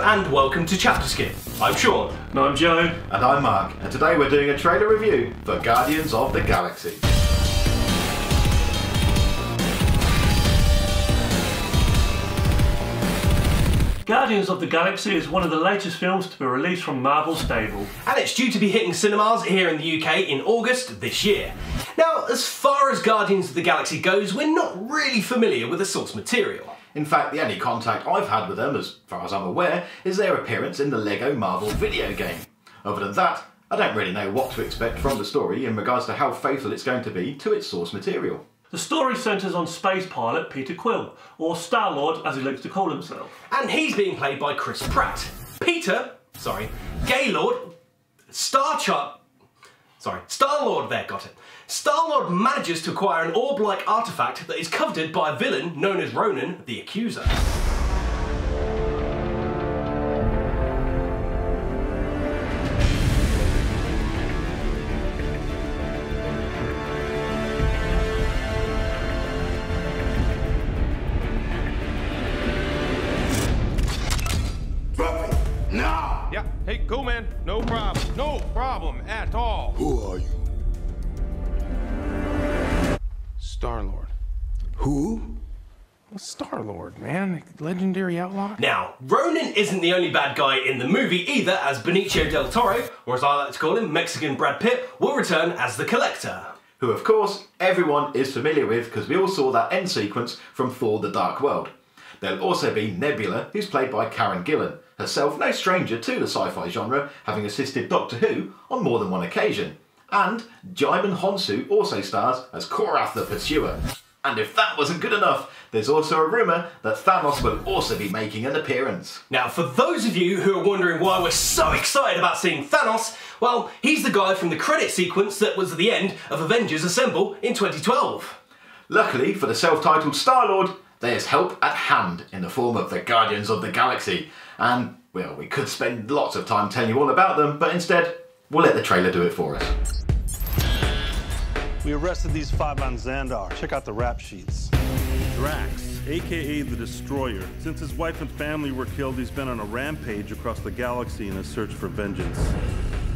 and welcome to ChapterSkip. I'm Sean. And I'm Joe. And I'm Mark, and today we're doing a trailer review for Guardians of the Galaxy. Guardians of the Galaxy is one of the latest films to be released from Marvel's stable. And it's due to be hitting cinemas here in the UK in August this year. Now, as far as Guardians of the Galaxy goes, we're not really familiar with the source material. In fact, the only contact I've had with them, as far as I'm aware, is their appearance in the LEGO Marvel video game. Other than that, I don't really know what to expect from the story in regards to how faithful it's going to be to its source material. The story centres on space pilot Peter Quill, or Star-Lord as he likes to call himself. And he's being played by Chris Pratt. Gaylord, Star-Lord there, got it. Star-Lord manages to acquire an orb-like artifact that is coveted by a villain known as Ronan the Accuser. Now! Yeah, hey, cool, man. No problem. No problem at all. Who are you? Star-Lord. Who? Well, Star-Lord, man. Legendary outlaw. Now, Ronan isn't the only bad guy in the movie either, as Benicio del Toro, or as I like to call him, Mexican Brad Pitt, will return as the Collector. Who, of course, everyone is familiar with because we all saw that end sequence from Thor: The Dark World. There'll also be Nebula, who's played by Karen Gillan, herself no stranger to the sci-fi genre, having assisted Doctor Who on more than one occasion. And Djimon Hounsou also stars as Korath the Pursuer. And if that wasn't good enough, there's also a rumour that Thanos will also be making an appearance. Now, for those of you who are wondering why we're so excited about seeing Thanos, well, he's the guy from the credit sequence that was at the end of Avengers Assemble in 2012. Luckily for the self-titled Star-Lord, there's help at hand in the form of the Guardians of the Galaxy. And, well, we could spend lots of time telling you all about them, but instead, we'll let the trailer do it for us. We arrested these 5 on Xandar. Check out the rap sheets. Drax, aka the Destroyer. Since his wife and family were killed, he's been on a rampage across the galaxy in a search for vengeance.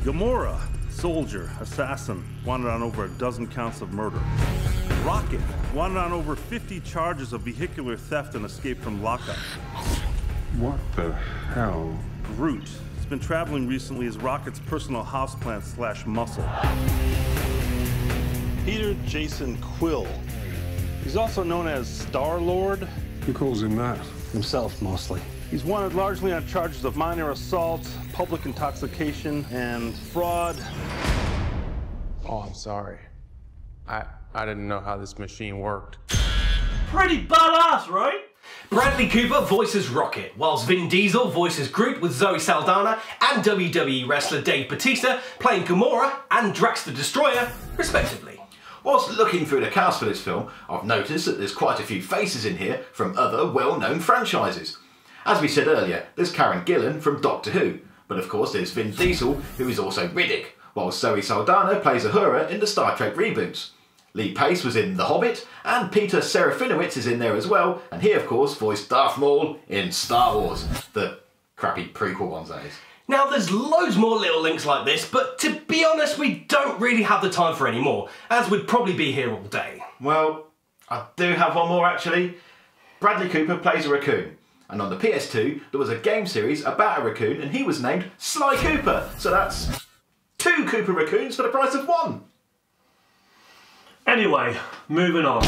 Gamora, soldier, assassin, wanted on over a dozen counts of murder. Rocket, wanted on over 50 charges of vehicular theft and escape from lockup. What the hell? Groot, has been traveling recently as Rocket's personal houseplant / muscle. Peter Jason Quill. He's also known as Star-Lord. Who calls him that? Himself, mostly. He's wanted largely on charges of minor assault, public intoxication, and fraud. Oh, I'm sorry. I didn't know how this machine worked. Pretty badass, right? Bradley Cooper voices Rocket, whilst Vin Diesel voices Groot with Zoe Saldana and WWE wrestler Dave Bautista playing Gamora and Drax the Destroyer, respectively. Whilst looking through the cast for this film, I've noticed that there's quite a few faces in here from other well-known franchises. As we said earlier, there's Karen Gillan from Doctor Who, but of course there's Vin Diesel, who is also Riddick, whilst Zoe Saldana plays Uhura in the Star Trek reboots. Lee Pace was in The Hobbit, and Peter Serafinowicz is in there as well, and he of course voiced Darth Maul in Star Wars, the crappy prequel ones that is. Now there's loads more little links like this, but to be honest we don't really have the time for any more, as we'd probably be here all day. Well, I do have one more actually. Bradley Cooper plays a raccoon, and on the PS2 there was a game series about a raccoon and he was named Sly Cooper, so that's 2 Cooper raccoons for the price of 1. Anyway, moving on.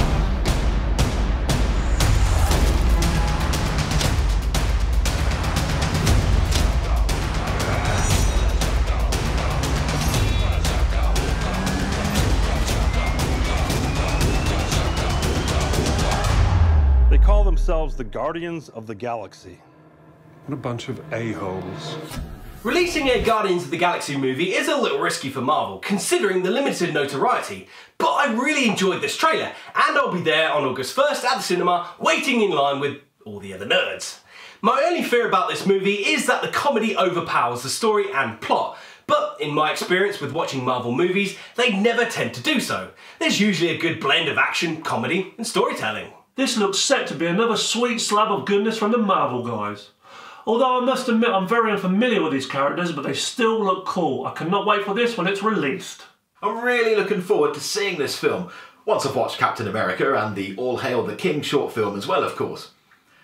They call themselves the Guardians of the Galaxy. What a bunch of a-holes. Releasing a Guardians of the Galaxy movie is a little risky for Marvel, considering the limited notoriety, but I really enjoyed this trailer, and I'll be there on August 1st at the cinema, waiting in line with all the other nerds. My only fear about this movie is that the comedy overpowers the story and plot, but in my experience with watching Marvel movies, they never tend to do so. There's usually a good blend of action, comedy, and storytelling. This looks set to be another sweet slab of goodness from the Marvel guys. Although I must admit I'm very unfamiliar with these characters, but they still look cool. I cannot wait for this when it's released. I'm really looking forward to seeing this film, once I've watched Captain America and the All Hail the King short film as well, of course.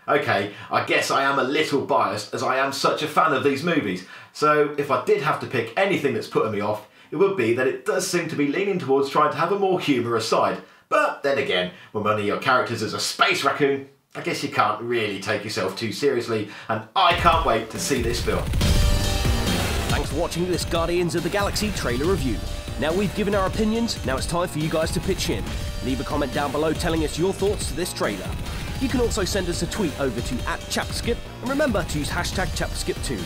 Okay, I guess I am a little biased as I am such a fan of these movies, so if I did have to pick anything that's putting me off, it would be that it does seem to be leaning towards trying to have a more humorous side. But then again, when one of your characters is a space raccoon, I guess you can't really take yourself too seriously, and I can't wait to see this film. Thanks for watching this Guardians of the Galaxy trailer review. Now we've given our opinions, now it's time for you guys to pitch in. Leave a comment down below telling us your thoughts to this trailer. You can also send us a tweet over to @ChapterSkip, and remember to use #ChapterSkip2.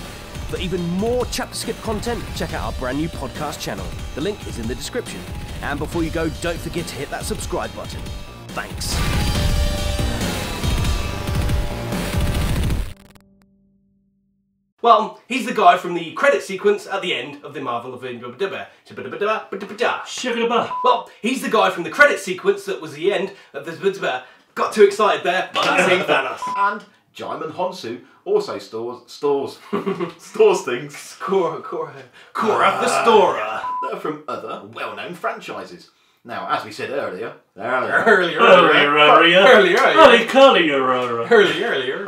For even more ChapterSkip content, check out our brand new podcast channel. The link is in the description. And before you go, don't forget to hit that subscribe button. Thanks. Well, he's the guy from the credit sequence at the end of the Marvel Avengers. Well, he's the guy from the credit sequence that was the end of the. Got too excited there, but that's him, Thanos. And Jaimin Honsu also stores things Korra the Storer. that are from other well-known franchises. Now, as we said earlier, Earlier.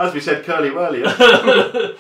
as we said curly earlier,